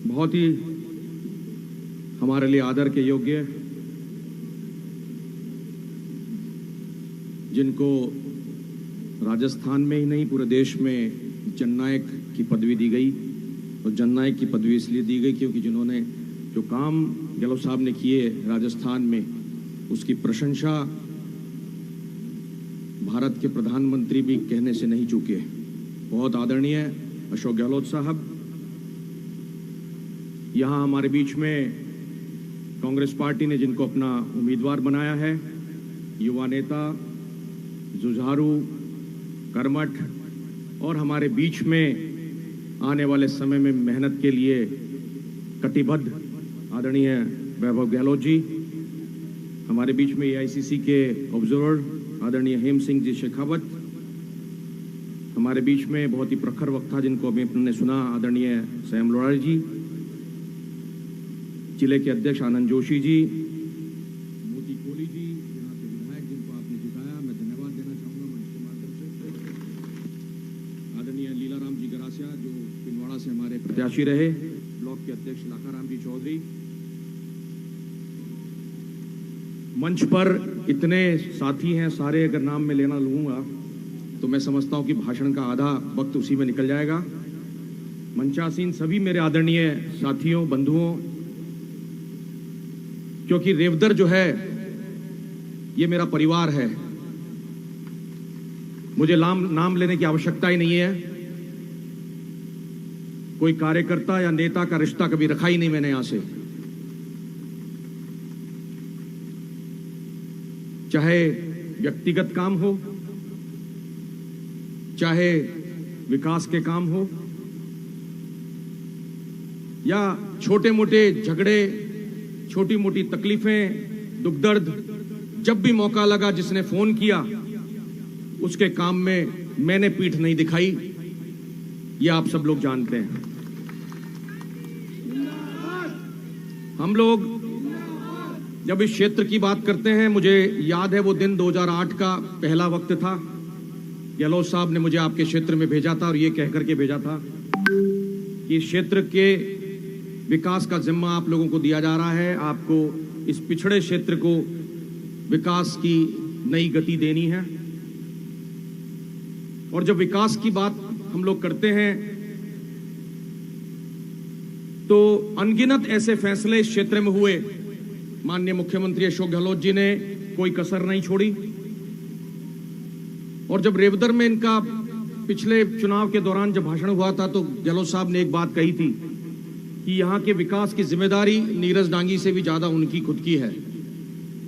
बहुत ही हमारे लिए आदर के योग्य, जिनको राजस्थान में ही नहीं पूरे देश में जननायक की पदवी दी गई। और जननायक की पदवी इसलिए दी गई क्योंकि जिन्होंने जो काम गहलोत साहब ने किए राजस्थान में, उसकी प्रशंसा भारत के प्रधानमंत्री भी कहने से नहीं चूके। बहुत आदरणीय अशोक गहलोत साहब यहाँ हमारे बीच में कांग्रेस पार्टी ने जिनको अपना उम्मीदवार बनाया है, युवा नेता, जुझारू, कर्मठ और हमारे बीच में आने वाले समय में मेहनत के लिए कटिबद्ध आदरणीय वैभव गहलोत जी, हमारे बीच में AICC के ऑब्जर्वर आदरणीय हेम सिंह जी शेखावत, हमारे बीच में बहुत ही प्रखर वक्ता जिनको अभी आपने सुना आदरणीय सैम लोहार जी, जिले के अध्यक्ष आनंद जोशी जी, मोती कोहली जी, यहाँ के विधायक जिनको आपने जिताया, मैं धन्यवाद देना चाहूँगा मंच के माध्यम से। आदरणीय लीलाराम जी गरासिया जो पिंडवाड़ा से हमारे प्रत्याशी रहे, ब्लॉक के अध्यक्ष लाखाराम जी चौधरी, मंच पर इतने साथी हैं, सारे अगर नाम में लेना लूंगा तो मैं समझता हूं कि भाषण का आधा वक्त उसी में निकल जाएगा। मंचासीन सभी मेरे आदरणीय साथियों, बंधुओं, क्योंकि रेवदर जो है ये मेरा परिवार है, मुझे नाम लेने की आवश्यकता ही नहीं है। कोई कार्यकर्ता या नेता का रिश्ता कभी रखा ही नहीं मैंने यहां से, चाहे व्यक्तिगत काम हो, चाहे विकास के काम हो, या छोटे मोटे झगड़े, छोटी मोटी तकलीफें, दुख दर्द, जब भी मौका लगा जिसने फोन किया उसके काम में मैंने पीठ नहीं दिखाई, ये आप सब लोग जानते हैं। हम लोग जब इस क्षेत्र की बात करते हैं, मुझे याद है वो दिन 2008 का पहला वक्त था। गहलोत साहब ने मुझे आपके क्षेत्र में भेजा था और ये कह करके भेजा था कि क्षेत्र के विकास का जिम्मा आप लोगों को दिया जा रहा है, आपको इस पिछड़े क्षेत्र को विकास की नई गति देनी है। और जब विकास की बात हम लोग करते हैं तो अनगिनत ऐसे फैसले इस क्षेत्र में हुए, माननीय मुख्यमंत्री अशोक गहलोत जी ने कोई कसर नहीं छोड़ी। और जब रेवदर में इनका पिछले चुनाव के दौरान जब भाषण हुआ था तो गहलोत साहब ने एक बात कही थी कि यहाँ के विकास की जिम्मेदारी नीरज डांगी से भी ज्यादा उनकी खुद की है,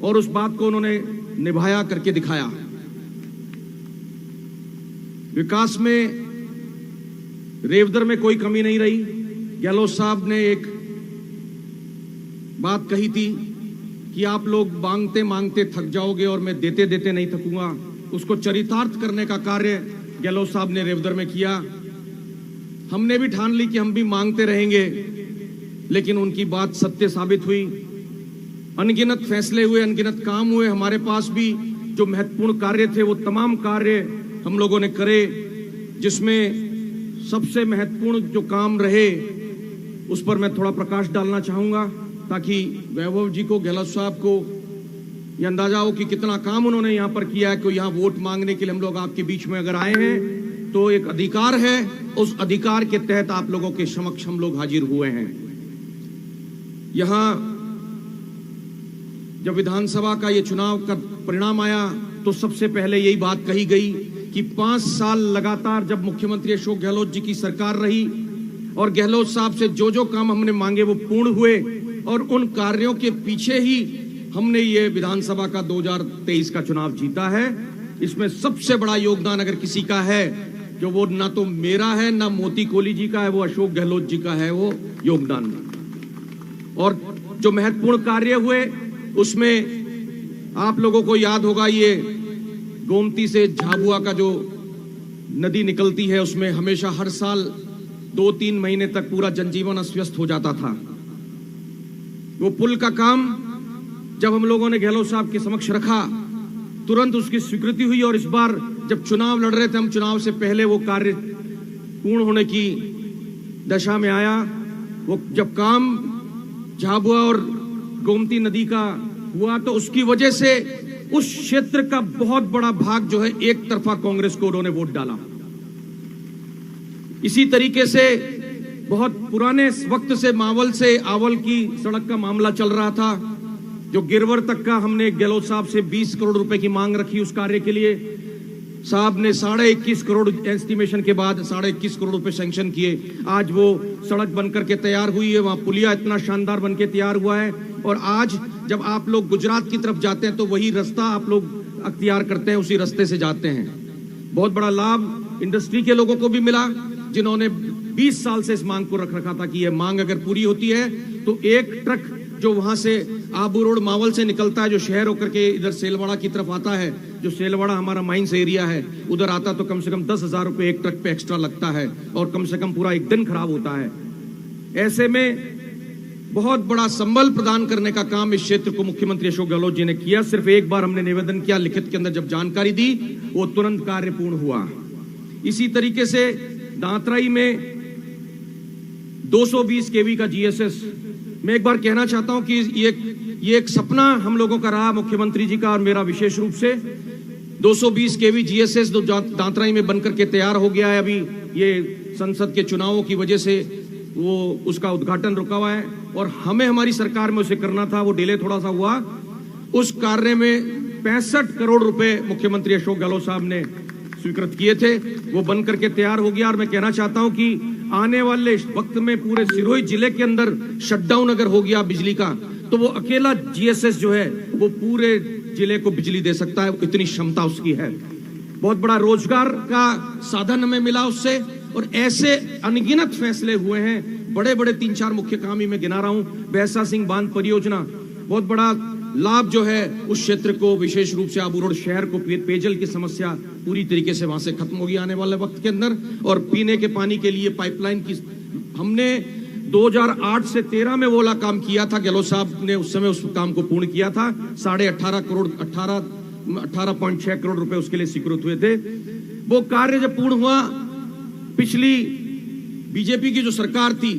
और उस बात को उन्होंने निभाया करके दिखाया। विकास में रेवदर में कोई कमी नहीं रही। गहलोत साहब ने एक बात कही थी कि आप लोग मांगते मांगते थक जाओगे और मैं देते देते नहीं थकूंगा। उसको चरितार्थ करने का कार्य गहलोत साहब ने रेवदर में किया। हमने भी ठान ली कि हम भी मांगते रहेंगे, लेकिन उनकी बात सत्य साबित हुई। अनगिनत फैसले हुए, अनगिनत काम हुए। हमारे पास भी जो महत्वपूर्ण कार्य थे वो तमाम कार्य हम लोगों ने करे, जिसमें सबसे महत्वपूर्ण जो काम रहे उस पर मैं थोड़ा प्रकाश डालना चाहूंगा, ताकि वैभव जी को, गहलोत साहब को ये अंदाजा हो कि कितना काम उन्होंने यहाँ पर किया है। कि यहाँ वोट मांगने के लिए हम लोग आपके बीच में अगर आए हैं तो एक अधिकार है, उस अधिकार के तहत आप लोगों के समक्ष हम लोग हाजिर हुए हैं। यहाँ जब विधानसभा का ये चुनाव का परिणाम आया तो सबसे पहले यही बात कही गई कि 5 साल लगातार जब मुख्यमंत्री अशोक गहलोत जी की सरकार रही और गहलोत साहब से जो जो काम हमने मांगे वो पूर्ण हुए, और उन कार्यों के पीछे ही हमने ये विधानसभा का 2023 का चुनाव जीता है। इसमें सबसे बड़ा योगदान अगर किसी का है, जो वो ना तो मेरा है ना मोती कोहली जी का है, वो अशोक गहलोत जी का है वो योगदान। और जो महत्वपूर्ण कार्य हुए उसमें आप लोगों को याद होगा, ये गोमती से झाबुआ का जो नदी निकलती है उसमें हमेशा हर साल 2-3 महीने तक पूरा जनजीवन अस्त व्यस्त हो जाता था। वो पुल का काम जब हम लोगों ने गहलोत साहब के समक्ष रखा, तुरंत उसकी स्वीकृति हुई। और इस बार जब चुनाव लड़ रहे थे हम, चुनाव से पहले वो कार्य पूर्ण होने की दशा में आया। वो जब काम झाबुआ और गोमती नदी का हुआ तो उसकी वजह से उस क्षेत्र का बहुत बड़ा भाग जो है एक तरफा कांग्रेस को उन्होंने वोट डाला। इसी तरीके से बहुत पुराने वक्त से मावल से आवल की सड़क का मामला चल रहा था, जो गिरवर तक का हमने गहलोत साहब से 20 करोड़ रुपए की मांग रखी उस कार्य के लिए। साहब ने 21.5 करोड़ एस्टिमेशन के बाद 21.5 करोड़ रुपए सैंक्शन किए। आज वो सड़क बनकर के तैयार हुई है, वहां पुलिया इतना शानदार बनके तैयार हुआ है। और आज जब आप लोग गुजरात की तरफ जाते हैं तो वही रास्ता आप लोग अख्तियार करते हैं, उसी रास्ते से जाते हैं। बहुत बड़ा लाभ इंडस्ट्री के लोगों को भी मिला, जिन्होंने 20 साल से इस मांग को रख रखा था कि यह मांग अगर पूरी होती है तो एक ट्रक जो वहां से आबू रोड मावल से निकलता है, जो शहर होकर के इधर सेलवाड़ा की तरफ आता है, जो सेलवाड़ा हमारा माइंस एरिया है, उधर आता तो कम से कम 10,000 रुपए एक ट्रक पे एक्स्ट्रा लगता है और कम से कम पूरा एक दिन खराब होता है। ऐसे में बहुत बड़ा संबल प्रदान करने का काम इस क्षेत्र को मुख्यमंत्री अशोक गहलोत जी ने किया। सिर्फ एक बार हमने निवेदन किया, लिखित के अंदर जब जानकारी दी, वो तुरंत कार्य पूर्ण हुआ। इसी तरीके से दांतराई में 220 केवी का जीएसएस, मैं एक बार कहना चाहता हूं कि ये एक सपना हम लोगों का रहा, मुख्यमंत्री जी का और मेरा विशेष रूप से। 220 केवी जीएसएस दांतराई में बनकर के तैयार हो गया है। अभी ये संसद के चुनावों की वजह से वो उसका उद्घाटन रुका हुआ है और हमें हमारी सरकार में उसे करना था, वो डिले थोड़ा सा हुआ। उस कार्य में 65 करोड़ रुपए मुख्यमंत्री अशोक गहलोत साहब ने स्वीकृत किए थे, वो बनकर के तैयार हो गया। और मैं कहना चाहता हूं कि आने वाले वक्त में पूरे सिरोही जिले के अंदर शटडाउन अगर हो गया बिजली का, तो वो अकेला जीएसएस जो है वो पूरे जिले को बिजली दे सकता है, इतनी क्षमता उसकी है। बहुत बड़ा रोजगार का साधन हमें मिला उससे। और ऐसे अनगिनत फैसले हुए हैं, बड़े बड़े 3-4 मुख्य काम ही मैं गिना रहा हूं। भैंसा सिंह बांध परियोजना, बहुत बड़ा लाभ जो है उस क्षेत्र को, विशेष रूप से आबू रोड शहर को पेयजल की समस्या पूरी तरीके से वहां से खत्म होगी आने वाले वक्त के अंदर। और पीने के पानी के लिए पाइपलाइन की हमने 2008 से 13 में वो वाला काम किया था, गहलोत साहब ने उस समय उस काम को पूर्ण किया था। 18.6 करोड़ रुपए उसके लिए स्वीकृत हुए थे। वो कार्य जब पूर्ण हुआ, पिछली बीजेपी की जो सरकार थी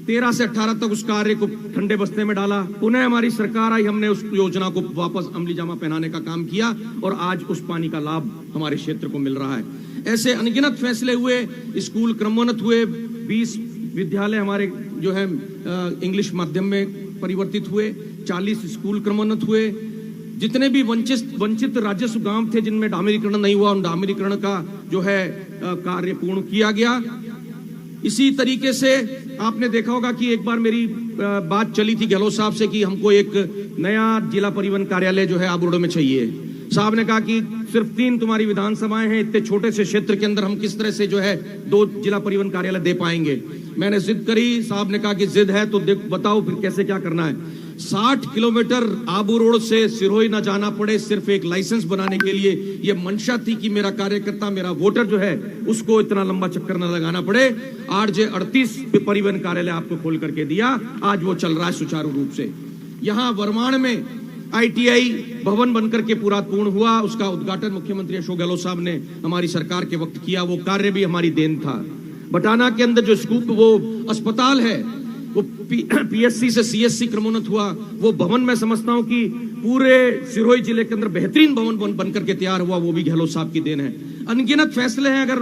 13 से 18 तक उस कार्य को ठंडे बस्ते में डाला। पुनः हमारी सरकार आई, हमने उस योजना को वापस अमली जामा पहनाने का काम किया और आज उस पानी का लाभ हमारे क्षेत्र को मिल रहा है। ऐसे अनगिनत फैसले हुए, स्कूल क्रमोन्नत हुए, 20 विद्यालय हमारे जो है इंग्लिश माध्यम में परिवर्तित हुए, 40 स्कूल क्रमोन्नत हुए। जितने भी वंचित राजस्व गांव थे जिनमें डामरीकरण नहीं हुआ, उन डामरीकरण का जो है कार्य पूर्ण किया गया। इसी तरीके से आपने देखा होगा कि एक बार मेरी बात चली थी गहलोत साहब से कि हमको एक नया जिला परिवहन कार्यालय जो है आबू रोड में चाहिए। साहब ने कहा कि सिर्फ 3 तुम्हारी विधानसभाएं हैं, इतने छोटे से क्षेत्र के अंदर हम किस तरह से जो है 2 जिला परिवहन कार्यालय दे पाएंगे। मैंने जिद करी, साहब ने कहा कि जिद है तो बताओ फिर कैसे क्या करना है। 60 किलोमीटर आबू रोड से सिरोही ना जाना पड़े सिर्फ एक लाइसेंस बनाने के लिए। ये मंशा थी कि मेरा कार्यकर्ता, मेरा वोटर जो है उसको इतना लंबा चक्कर न लगाना पड़े। RJ 38 परिवहन कार्यालय आपको खोल करके दिया, आज वो चल रहा है सुचारू रूप से। यहाँ वरमाण में ITI भवन बनकर के पूरा पूर्ण हुआ, उसका उद्घाटन मुख्यमंत्री अशोक गहलोत साहब ने हमारी सरकार के वक्त किया। वो कार्य भी हमारी देन था। बटाना के अंदर जो स्कूप वो अस्पताल है, वो PSC से CSC क्रमोन्नत हुआ। वो भवन मैं समझता हूं कि पूरे सिरोही जिले के अंदर बेहतरीन भवन बनकर के तैयार हुआ, वो भी गहलोत साहब की देन है। अनगिनत फैसले हैं, अगर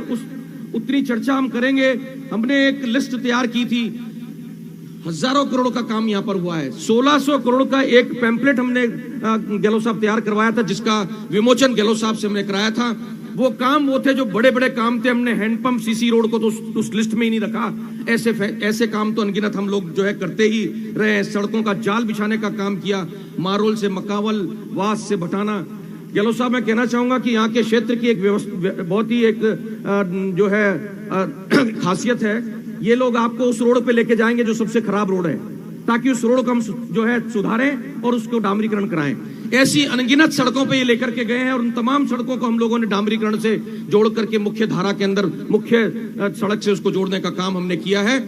उतनी चर्चा हम करेंगे। हमने एक लिस्ट तैयार की थी, हजारों करोड़ का काम यहां पर हुआ है। 1600 करोड़ का एक पैम्पलेट हमने गहलोत साहब तैयार करवाया था, जिसका विमोचन गहलोत साहब से हमने कराया था। वो काम वो थे जो बड़े बड़े काम थे। हमने हैंडपंप CC रोड को तो उस लिस्ट में ही नहीं रखा। ऐसे काम तो अनगिनत हम लोग जो है करते ही रहे। सड़कों का जाल बिछाने का काम किया, मारोल से मकावल, वास से भटाना। गहलोत साहब मैं कहना चाहूंगा कि यहाँ के क्षेत्र की एक बहुत ही एक जो है खासियत है, ये लोग आपको उस रोड पे लेके जाएंगे जो सबसे खराब रोड है, ताकि उस रोड को हम जो है सुधारें और उसको डामरीकरण कराएं। ऐसी अनगिनत सड़कों पे ये लेकर के गए हैं और उन तमाम सड़कों को हम लोगों ने डामरीकरण से जोड़ करके मुख्य धारा के अंदर, मुख्य सड़क से उसको जोड़ने का काम हमने किया है।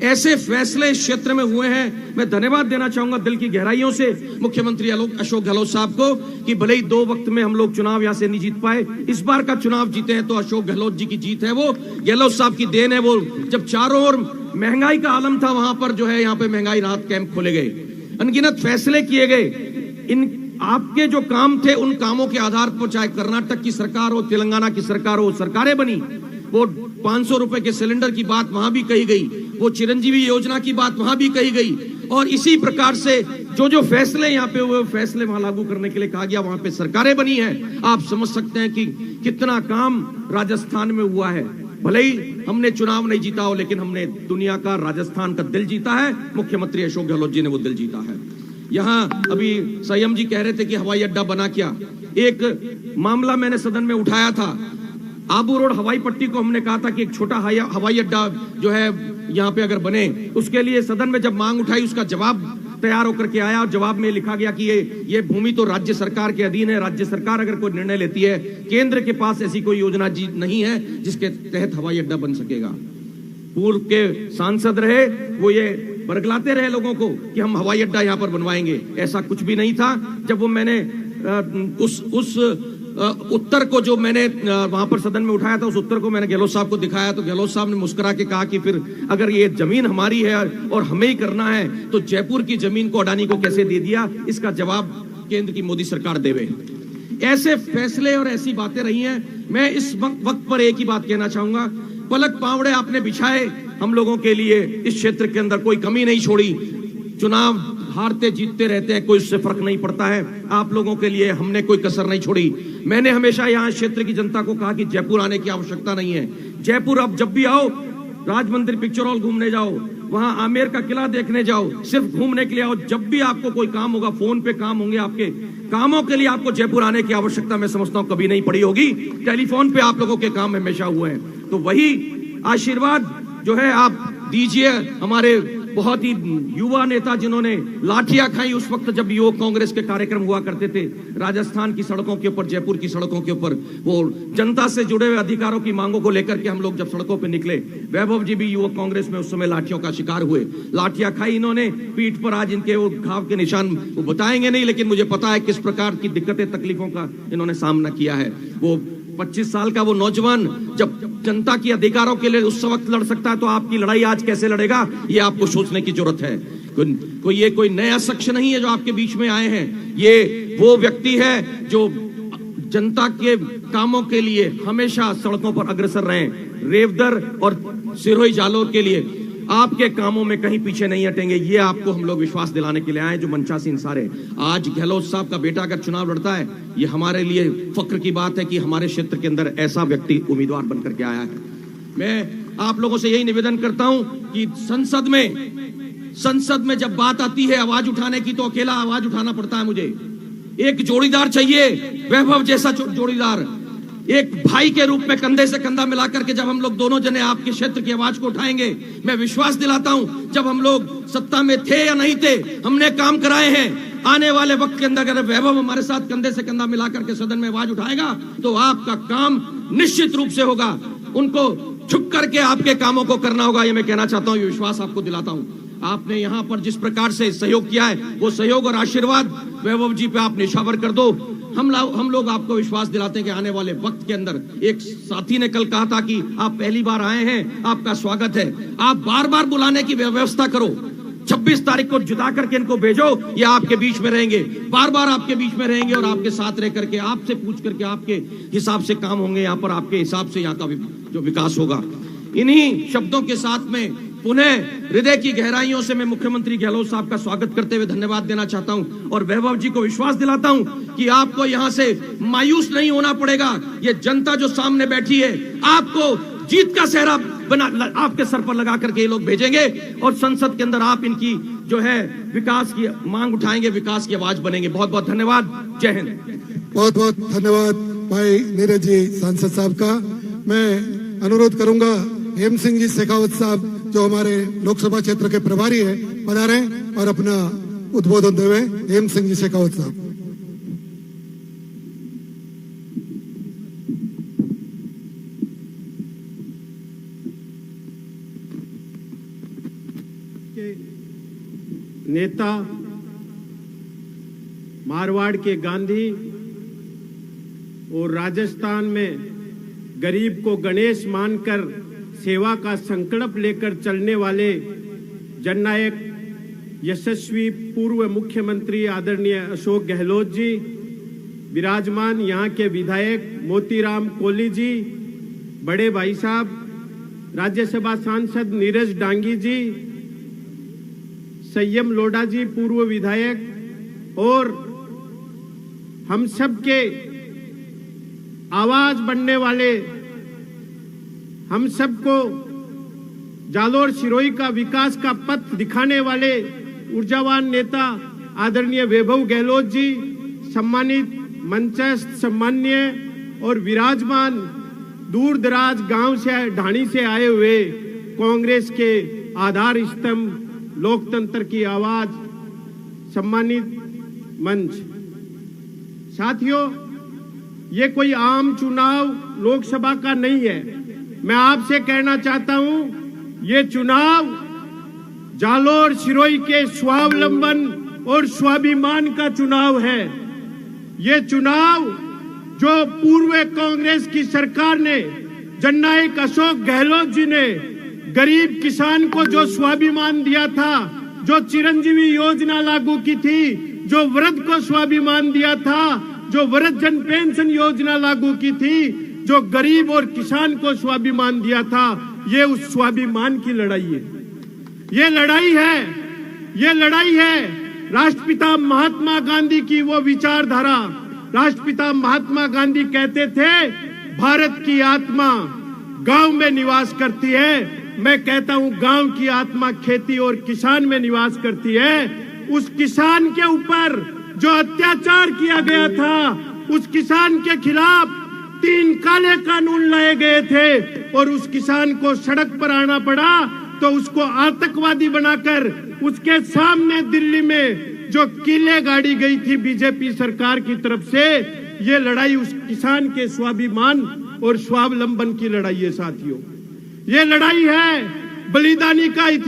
ऐसे फैसले इस क्षेत्र में हुए हैं। मैं धन्यवाद देना चाहूंगा दिल की गहराइयों से मुख्यमंत्री अशोक गहलोत साहब को कि भले ही 2 वक्त में हम लोग चुनाव यहां से नहीं जीत पाए, इस बार का चुनाव जीते हैं तो अशोक गहलोत जी की जीत है, वो गहलोत साहब की देन है। वो जब चारों ओर महंगाई का आलम था, वहां पर जो है यहाँ पे महंगाई राहत कैंप खोले गए, अनगिनत फैसले किए गए। इन आपके जो काम थे उन कामों के आधार पर चाहे कर्नाटक की सरकार हो, तेलंगाना की सरकार हो, सरकारें बनी। वो 500 रुपए के सिलेंडर की बात वहां भी कही गई, वो चिरंजीवी योजना की बात वहां भी कही गई, और इसी प्रकार से जो जो फैसले यहाँ पे हुए फैसले वहां लागू करने के लिए कहा गया, वहां पे सरकारें बनी हैं। आप समझ सकते हैं कि कितना काम राजस्थान में हुआ है। भले ही हमने चुनाव नहीं जीता हो, लेकिन हमने दुनिया का, राजस्थान का दिल जीता है। मुख्यमंत्री अशोक गहलोत जी ने वो दिल जीता है। यहाँ अभी संयम जी कह रहे थे कि हवाई अड्डा बना क्या। एक मामला मैंने सदन में उठाया था, आबू रोड हवाई पट्टी को हमने कहा था कि एक छोटा हवाई अड्डा जो है यहाँ पे अगर बने, उसके लिए सदन में जब मांग उठाई, उसका जवाब तैयार होकर के आया और जवाब में लिखा गया कि ये भूमि तो राज्य सरकार के अधीन है, राज्य सरकार अगर कोई निर्णय लेती है, केंद्र के पास ऐसी कोई योजना नहीं है जिसके तहत हवाई अड्डा बन सकेगा। पूर्व के सांसद रहे, वो ये बरगलाते रहे लोगों को कि हम हवाई अड्डा यहाँ पर बनवाएंगे, ऐसा कुछ भी नहीं था। जब वो मैंने उस उत्तर को जो मैंने वहां पर सदन में उठाया था, उस उत्तर को मैंने गहलोत साहब को दिखाया, तो गहलोत साहब ने मुस्कुरा के कहा कि फिर अगर ये जमीन हमारी है और हमें ही करना है, तो जयपुर की जमीन को अडानी को कैसे दे दिया, इसका जवाब केंद्र की मोदी सरकार देवे। ऐसे फैसले और ऐसी बातें रही हैं। मैं इस वक्त पर एक ही बात कहना चाहूंगा, पलक पावड़े आपने बिछाए हम लोगों के लिए, इस क्षेत्र के अंदर कोई कमी नहीं छोड़ी। चुनाव हारते जीतते रहते हैं, कोई उससे फर्क नहीं पड़ता है। आप लोगों के लिए हमने कोई कसर नहीं छोड़ी। मैंने हमेशा यहाँ क्षेत्र की जनता को कहा कि जयपुर आने की आवश्यकता नहीं है। जयपुर अब जब भी आओ, राज मंदिर पिक्चर हॉल घूमने जाओ, वहां आमेर का किला देखने जाओ, सिर्फ घूमने के लिए आओ। जब भी आपको कोई काम होगा, फोन पे काम होंगे, आपके कामों के लिए आपको जयपुर आने की आवश्यकता मैं समझता हूं कभी नहीं पड़ी होगी। टेलीफोन पे आप लोगों के काम हमेशा हुए हैं। तो वही आशीर्वाद जो है आप दीजिए हमारे बहुत ही युवा नेता जिन्होंने लाठियां खाई उस वक्त जब युवक कांग्रेस के कार्यक्रम हुआ करते थे राजस्थान की सड़कों के ऊपर, जयपुर की सड़कों के ऊपर, वो जनता से जुड़े हुए अधिकारों की मांगों को लेकर के हम लोग जब सड़कों पे निकले, वैभव जी भी युवक कांग्रेस में उस समय लाठियों का शिकार हुए। लाठियां खाई इन्होंने, पीठ पर आज इनके वो घाव के निशान वो बताएंगे नहीं, लेकिन मुझे पता है किस प्रकार की दिक्कतें तकलीफों का इन्होंने सामना किया है। वो 25 साल का वो नौजवान जब जनता के अधिकारों के लिए उस वक्त लड़ सकता है, तो आपकी लड़ाई आज कैसे लड़ेगा, ये आपको सोचने की जरूरत है। कोई नया शख्स नहीं है जो आपके बीच में आए हैं। ये वो व्यक्ति है जो जनता के कामों के लिए हमेशा सड़कों पर अग्रसर रहे। रेवदर और सिरोही जालोर के लिए आपके कामों में कहीं पीछे नहीं हटेंगे, ये आपको हम लोग विश्वास दिलाने के लिए आए जो मनचासी इंसान है। आज गहलोत साहब का बेटा अगर चुनाव लड़ता है, ये हमारे लिए फक्र की बात है कि हमारे क्षेत्र के अंदर ऐसा व्यक्ति उम्मीदवार बनकर के आया है। मैं आप लोगों से यही निवेदन करता हूं कि संसद में जब बात आती है आवाज उठाने की, तो अकेला आवाज उठाना पड़ता है मुझे। एक जोड़ीदार चाहिए, वैभव जैसा जोड़ीदार, एक भाई के रूप में कंधे से कंधा मिलाकर के जब हम लोग दोनों जने आपके क्षेत्र की आवाज को उठाएंगे, मैं विश्वास दिलाता हूं, जब हम लोग सत्ता में थे या नहीं थे, हमने काम कराए हैं। आने वाले वक्त के अंदर अगर वैभव हमारे साथ कंधे से कंधा मिलाकर के सदन में आवाज उठाएगा, तो आपका काम निश्चित रूप से होगा। उनको झुक करके आपके कामों को करना होगा, ये मैं कहना चाहता हूं, ये विश्वास आपको दिलाता हूं। आपने यहां पर जिस प्रकार से सहयोग किया है, वो सहयोग और आशीर्वाद वैभव जी पे आप निशावर कर दो। हम लोग आपको विश्वास दिलाते हैं कि आने वाले वक्त के अंदर, एक साथी ने कल कहा था कि आप पहली बार आए हैं, आपका स्वागत है। आप बार बार बुलाने की व्यवस्था करो। 26 तारीख को जुदा करके इनको भेजो, ये आपके बीच में रहेंगे, बार बार आपके बीच में रहेंगे और आपके साथ रह करके, आपसे पूछ करके आपके हिसाब से काम होंगे यहाँ पर, आपके हिसाब से यहाँ का जो विकास होगा। इन्हीं शब्दों के साथ में पुनः हृदय की गहराइयों से मैं मुख्यमंत्री गहलोत साहब का स्वागत करते हुए धन्यवाद देना चाहता हूं और वैभव जी को विश्वास दिलाता हूं कि आपको यहां से मायूस नहीं होना पड़ेगा। ये जनता जो सामने बैठी है, आपको जीत का सेहरा बना आपके सर पर लगा करके ये लोग भेजेंगे और संसद के अंदर आप इनकी जो है विकास की मांग उठाएंगे, विकास की आवाज बनेंगे। बहुत बहुत धन्यवाद। जय हिंद। बहुत बहुत धन्यवाद भाई नीरज जी सांसद साहब का। मैं अनुरोध करूंगा हेम सिंह जी शेखावत साहब जो हमारे लोकसभा क्षेत्र के प्रभारी हैं, पधारे और अपना उद्बोधन देवे। हेम सिंह जी शेखावत साहब। के नेता, मारवाड़ के गांधी और राजस्थान में गरीब को गणेश मानकर सेवा का संकल्प लेकर चलने वाले जननायक यशस्वी पूर्व मुख्यमंत्री आदरणीय अशोक गहलोत जी, विराजमान यहाँ के विधायक मोतीराम कोहली जी, बड़े भाई साहब राज्यसभा सांसद नीरज डांगी जी, संयम लोढ़ा जी पूर्व विधायक, और हम सब के आवाज बनने वाले, हम सबको जालोर सिरोही का विकास का पथ दिखाने वाले ऊर्जावान नेता आदरणीय वैभव गहलोत जी, सम्मानित मंचस्थ सम्मान्य और विराजमान दूर दराज गांव से ढाणी से आए हुए कांग्रेस के आधार स्तंभ, लोकतंत्र की आवाज, सम्मानित मंच। साथियों, ये कोई आम चुनाव लोकसभा का नहीं है। मैं आपसे कहना चाहता हूं, ये चुनाव जालोर सिरोही के स्वावलंबन और स्वाभिमान का चुनाव है। ये चुनाव जो पूर्व कांग्रेस की सरकार ने, जननायक अशोक गहलोत जी ने गरीब किसान को जो स्वाभिमान दिया था, जो चिरंजीवी योजना लागू की थी, जो वृद्ध को स्वाभिमान दिया था, जो वृद्ध जन पेंशन योजना लागू की थी, जो गरीब और किसान को स्वाभिमान दिया था, ये उस स्वाभिमान की लड़ाई है। ये लड़ाई है, ये लड़ाई है राष्ट्रपिता महात्मा गांधी की वो विचारधारा। राष्ट्रपिता महात्मा गांधी कहते थे, भारत की आत्मा गांव में निवास करती है। मैं कहता हूं, गांव की आत्मा खेती और किसान में निवास करती है। उस किसान के ऊपर जो अत्याचार किया गया था, उस किसान के खिलाफ 3 काले कानून लाए गए थे और उस किसान को सड़क पर आना पड़ा, तो उसको आतंकवादी बनाकर उसके सामने दिल्ली में जो किले गाड़ी गई थी बीजेपी सरकार की तरफ से, ये लड़ाई उस किसान के स्वाभिमान और स्वावलंबन की लड़ाई है। साथियों, ये लड़ाई है बलिदानी का इतिहास।